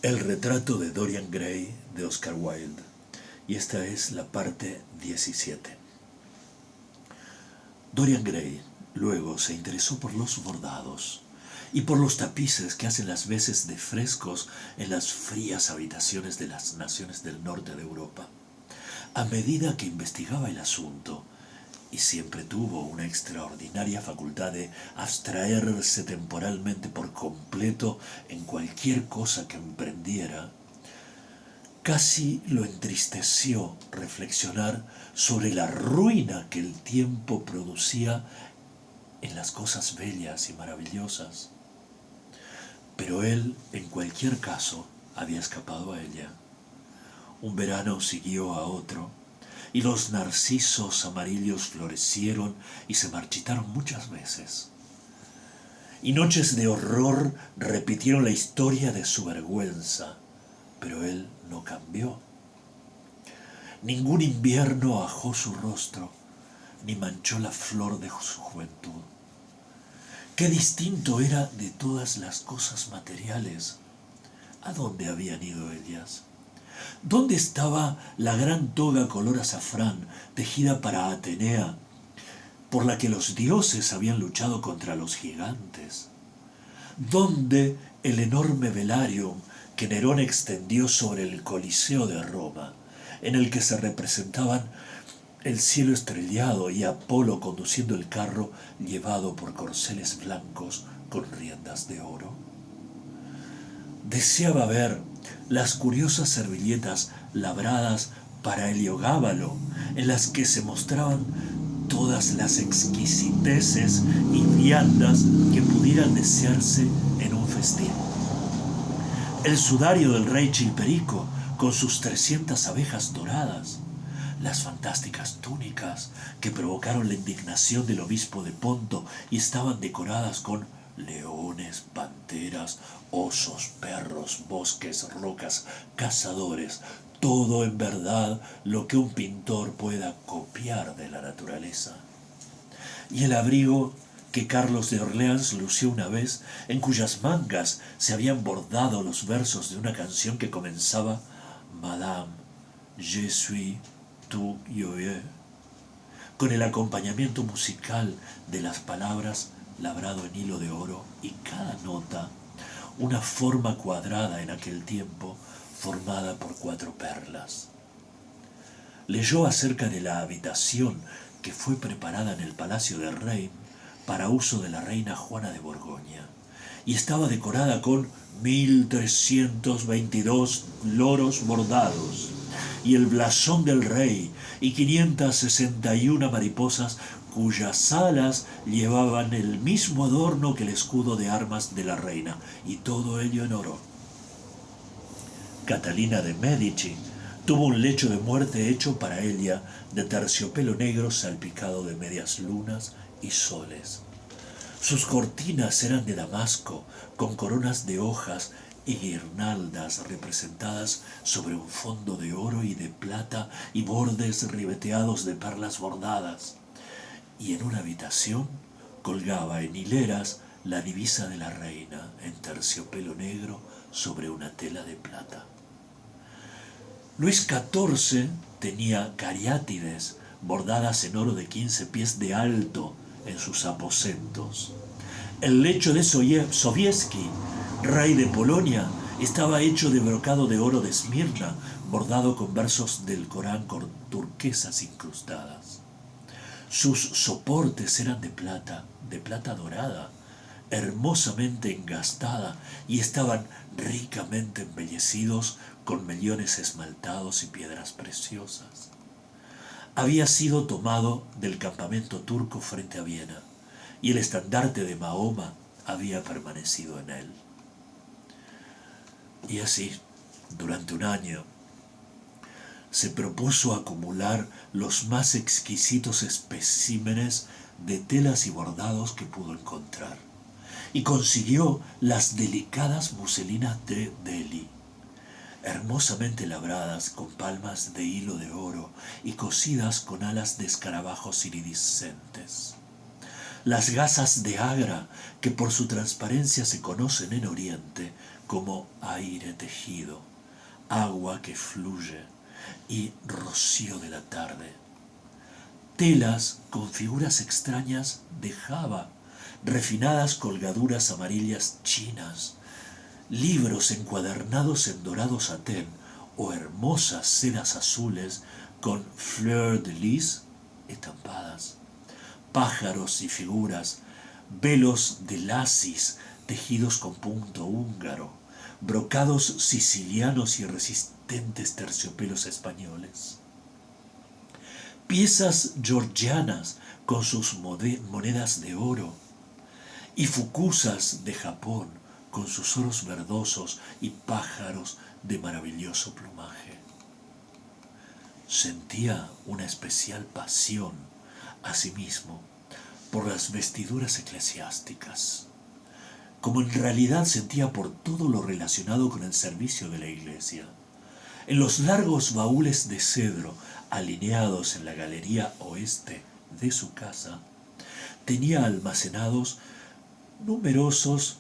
El retrato de Dorian Gray de Oscar Wilde, y esta es la parte 17. Dorian Gray luego se interesó por los bordados y por los tapices que hacen las veces de frescos en las frías habitaciones de las naciones del norte de Europa. A medida que investigaba el asunto, y siempre tuvo una extraordinaria facultad de abstraerse temporalmente por completo en cualquier cosa que emprendiera, casi lo entristeció reflexionar sobre la ruina que el tiempo producía en las cosas bellas y maravillosas. Pero él, en cualquier caso, había escapado a ella. Un verano siguió a otro, y los narcisos amarillos florecieron y se marchitaron muchas veces. Y noches de horror repitieron la historia de su vergüenza, pero él no cambió. Ningún invierno ajó su rostro, ni manchó la flor de su juventud. Qué distinto era de todas las cosas materiales. ¿A dónde habían ido ellas? ¿Dónde estaba la gran toga color azafrán tejida para Atenea, por la que los dioses habían luchado contra los gigantes? ¿Dónde el enorme velarium que Nerón extendió sobre el Coliseo de Roma, en el que se representaban el cielo estrellado y Apolo conduciendo el carro llevado por corceles blancos con riendas de oro? Deseaba ver las curiosas servilletas labradas para Heliogábalo, en las que se mostraban todas las exquisiteces y viandas que pudieran desearse en un festín. El sudario del rey Chilperico, con sus 300 abejas doradas, las fantásticas túnicas que provocaron la indignación del obispo de Ponto y estaban decoradas con leones, panteras, osos, perros, bosques, rocas, cazadores, todo en verdad lo que un pintor pueda copiar de la naturaleza. Y el abrigo que Carlos de Orleans lució una vez, en cuyas mangas se habían bordado los versos de una canción que comenzaba Madame, je suis tout joyeux, con el acompañamiento musical de las palabras labrado en hilo de oro y cada nota una forma cuadrada en aquel tiempo formada por 4 perlas. Leyó acerca de la habitación que fue preparada en el Palacio de Reims para uso de la reina Juana de Borgoña y estaba decorada con 1322 loros bordados y el blasón del rey y 561 mariposas cuyas alas llevaban el mismo adorno que el escudo de armas de la reina, y todo ello en oro. Catalina de Medici tuvo un lecho de muerte hecho para ella de terciopelo negro salpicado de medias lunas y soles. Sus cortinas eran de damasco, con coronas de hojas y guirnaldas representadas sobre un fondo de oro y de plata y bordes ribeteados de perlas bordadas. Y en una habitación colgaba en hileras la divisa de la reina en terciopelo negro sobre una tela de plata. Luis XIV tenía cariátides bordadas en oro de 15 pies de alto en sus aposentos. El lecho de Sobieski, rey de Polonia, estaba hecho de brocado de oro de Esmirna, bordado con versos del Corán con turquesas incrustadas. Sus soportes eran de plata dorada, hermosamente engastada, y estaban ricamente embellecidos con mellones esmaltados y piedras preciosas. Había sido tomado del campamento turco frente a Viena, y el estandarte de Mahoma había permanecido en él. Y así, durante un año, se propuso acumular los más exquisitos especímenes de telas y bordados que pudo encontrar, y consiguió las delicadas muselinas de Delhi, hermosamente labradas con palmas de hilo de oro y cosidas con alas de escarabajos iridiscentes. las gasas de Agra, que por su transparencia se conocen en Oriente como aire tejido, agua que fluye y rocío de la tarde. Telas con figuras extrañas de Java, refinadas colgaduras amarillas chinas, libros encuadernados en dorado satén o hermosas sedas azules con fleur de lis estampadas, pájaros y figuras, velos de lacis tejidos con punto húngaro, brocados sicilianos y resistentes terciopelos españoles, piezas georgianas con sus monedas de oro, y fukuzas de Japón con sus oros verdosos y pájaros de maravilloso plumaje. Sentía una especial pasión, asimismo, por las vestiduras eclesiásticas, como en realidad sentía por todo lo relacionado con el servicio de la iglesia. En los largos baúles de cedro alineados en la galería oeste de su casa, tenía almacenados numerosos,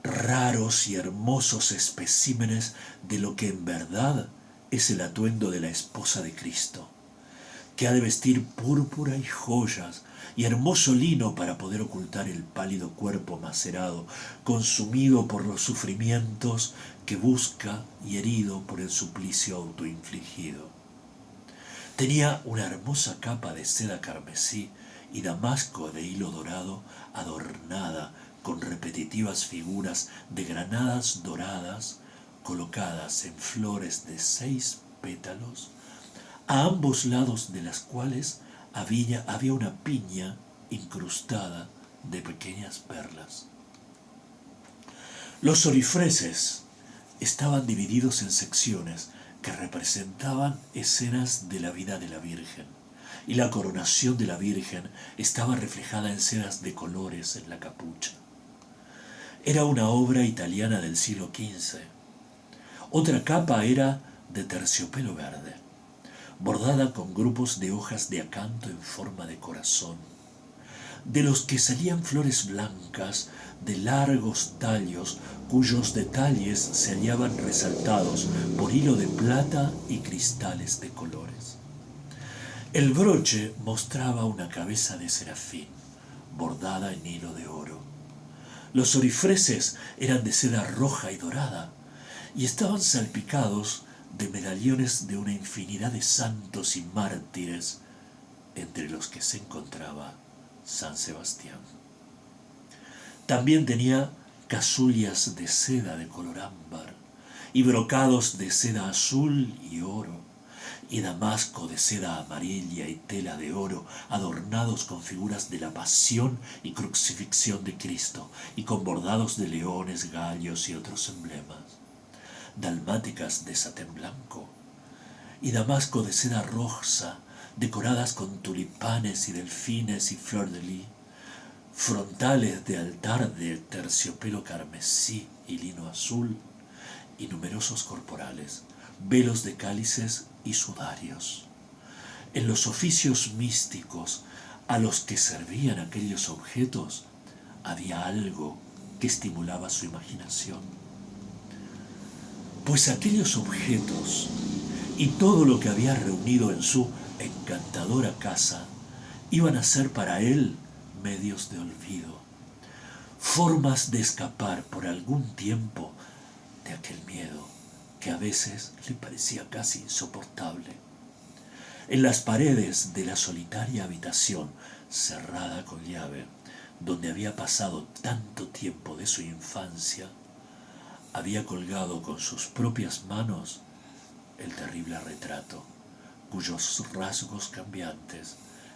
raros y hermosos especímenes de lo que en verdad es el atuendo de la esposa de Cristo, que ha de vestir púrpura y joyas y hermoso lino para poder ocultar el pálido cuerpo macerado, consumido por los sufrimientos que busca y herido por el suplicio autoinfligido. Tenía una hermosa capa de seda carmesí y damasco de hilo dorado adornada con repetitivas figuras de granadas doradas colocadas en flores de 6 pétalos, a ambos lados de las cuales había una piña incrustada de pequeñas perlas. Los orifreses estaban divididos en secciones que representaban escenas de la vida de la Virgen, y la coronación de la Virgen estaba reflejada en sedas de colores en la capucha. Era una obra italiana del siglo XV. Otra capa era de terciopelo verde, bordada con grupos de hojas de acanto en forma de corazón, de los que salían flores blancas de largos tallos cuyos detalles se hallaban resaltados por hilo de plata y cristales de colores. El broche mostraba una cabeza de serafín, bordada en hilo de oro. Los orifreses eran de seda roja y dorada, y estaban salpicados de medallones de una infinidad de santos y mártires, entre los que se encontraba San Sebastián. También tenía casullas de seda de color ámbar, y brocados de seda azul y oro, y damasco de seda amarilla y tela de oro, adornados con figuras de la pasión y crucifixión de Cristo, y con bordados de leones, gallos y otros emblemas, dalmáticas de satén blanco, y damasco de seda rosa, decoradas con tulipanes y delfines y flor de lis, frontales de altar de terciopelo carmesí y lino azul, y numerosos corporales, velos de cálices y sudarios. En los oficios místicos a los que servían aquellos objetos había algo que estimulaba su imaginación, pues aquellos objetos y todo lo que había reunido en su encantadora casa iban a ser para él medios de olvido, formas de escapar por algún tiempo de aquel miedo que a veces le parecía casi insoportable. En las paredes de la solitaria habitación cerrada con llave, donde había pasado tanto tiempo de su infancia, había colgado con sus propias manos el terrible retrato, cuyos rasgos cambiantes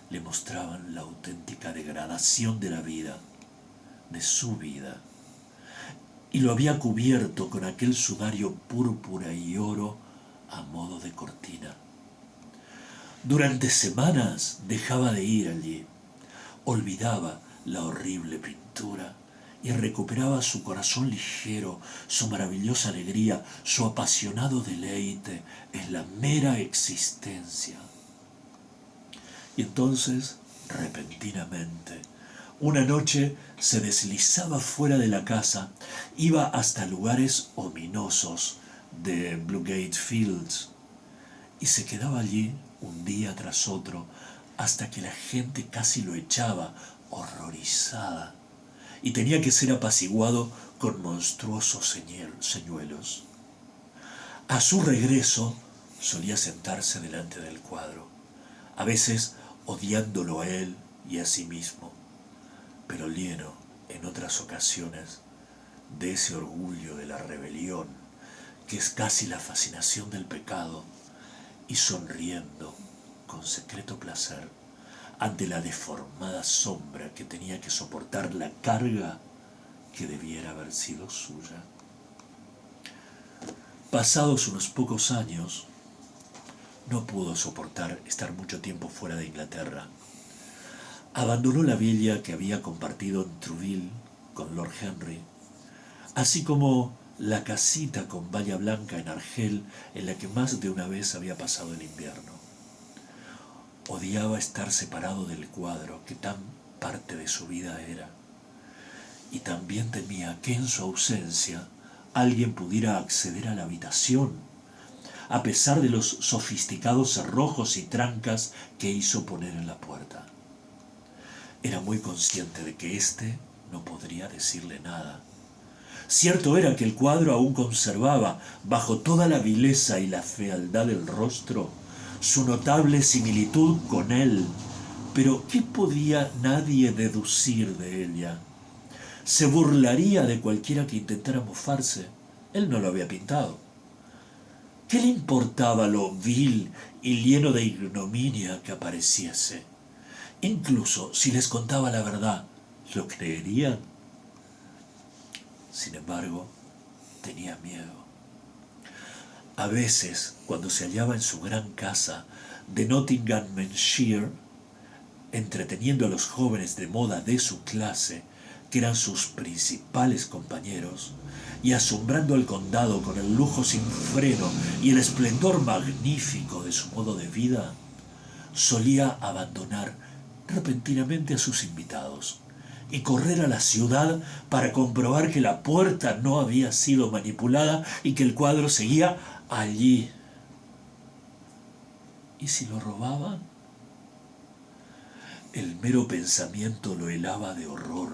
le mostraban la auténtica degradación de la vida, de su vida, y lo había cubierto con aquel sudario púrpura y oro a modo de cortina. Durante semanas dejaba de ir allí, olvidaba la horrible pintura y recuperaba su corazón ligero, su maravillosa alegría, su apasionado deleite en la mera existencia. Y entonces, repentinamente, Una noche se deslizaba fuera de la casa, iba hasta lugares ominosos de Bluegate Fields y se quedaba allí un día tras otro hasta que la gente casi lo echaba, horrorizada, y tenía que ser apaciguado con monstruosos señuelos. A su regreso solía sentarse delante del cuadro, a veces odiándolo a él y a sí mismo, pero lleno en otras ocasiones de ese orgullo de la rebelión que es casi la fascinación del pecado, y sonriendo con secreto placer ante la deformada sombra que tenía que soportar la carga que debiera haber sido suya. Pasados unos pocos años, no pudo soportar estar mucho tiempo fuera de Inglaterra. Abandonó la villa que había compartido en Trouville con Lord Henry, así como la casita con valla blanca en Argel en la que más de una vez había pasado el invierno. Odiaba estar separado del cuadro que tan parte de su vida era, y también temía que en su ausencia alguien pudiera acceder a la habitación, a pesar de los sofisticados cerrojos y trancas que hizo poner en la puerta. Era muy consciente de que éste no podría decirle nada. Cierto era que el cuadro aún conservaba, bajo toda la vileza y la fealdad del rostro, su notable similitud con él, pero ¿qué podía nadie deducir de ella? Se burlaría de cualquiera que intentara mofarse. Él no lo había pintado. ¿Qué le importaba lo vil y lleno de ignominia que apareciese? Incluso si les contaba la verdad, ¿lo creerían? Sin embargo, tenía miedo. A veces, cuando se hallaba en su gran casa de Nottinghamshire, entreteniendo a los jóvenes de moda de su clase, que eran sus principales compañeros, y asombrando al condado con el lujo sin freno y el esplendor magnífico de su modo de vida, solía abandonar repentinamente a sus invitados y correr a la ciudad para comprobar que la puerta no había sido manipulada y que el cuadro seguía allí. ¿Y si lo robaban? El mero pensamiento lo helaba de horror.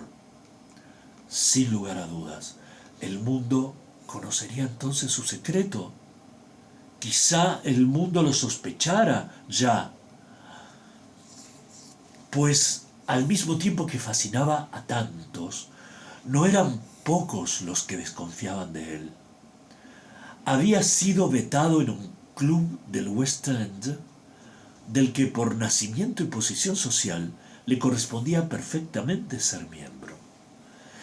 Sin lugar a dudas, el mundo conocería entonces su secreto. Quizá el mundo lo sospechara ya, pues al mismo tiempo que fascinaba a tantos, no eran pocos los que desconfiaban de él. Había sido vetado en un club del West End, del que por nacimiento y posición social le correspondía perfectamente ser miembro.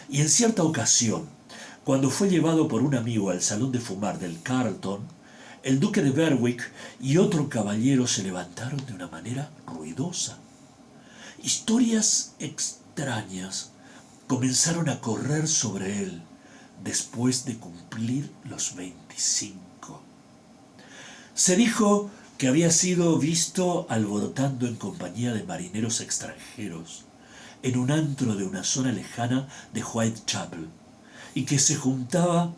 Y en cierta ocasión, cuando fue llevado por un amigo al salón de fumar del Carlton, el duque de Berwick y otro caballero se levantaron de una manera ruidosa. Historias extrañas comenzaron a correr sobre él después de cumplir los 25. Se dijo que había sido visto alborotando en compañía de marineros extranjeros en un antro de una zona lejana de Whitechapel, y que se juntaba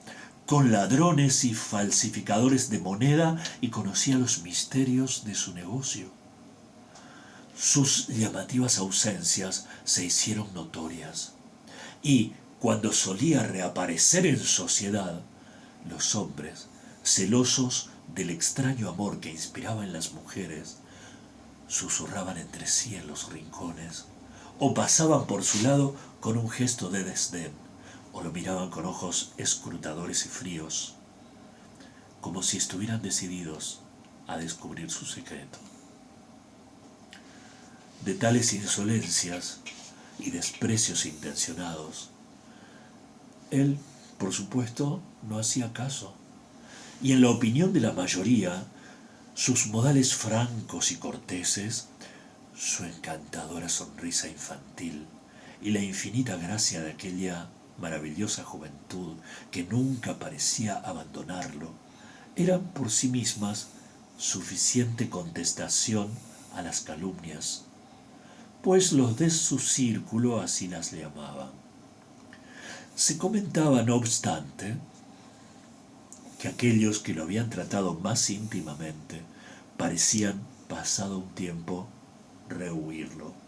con ladrones y falsificadores de moneda y conocía los misterios de su negocio. Sus llamativas ausencias se hicieron notorias, y cuando solía reaparecer en sociedad, los hombres, celosos del extraño amor que inspiraba en las mujeres, susurraban entre sí en los rincones, o pasaban por su lado con un gesto de desdén, o lo miraban con ojos escrutadores y fríos, como si estuvieran decididos a descubrir su secreto. De tales insolencias y desprecios intencionados, él, por supuesto, no hacía caso, y en la opinión de la mayoría, sus modales francos y corteses, su encantadora sonrisa infantil y la infinita gracia de aquella maravillosa juventud que nunca parecía abandonarlo, eran por sí mismas suficiente contestación a las calumnias. pues los de su círculo así las llamaban. Se comentaba, no obstante, que aquellos que lo habían tratado más íntimamente parecían, pasado un tiempo, rehuirlo.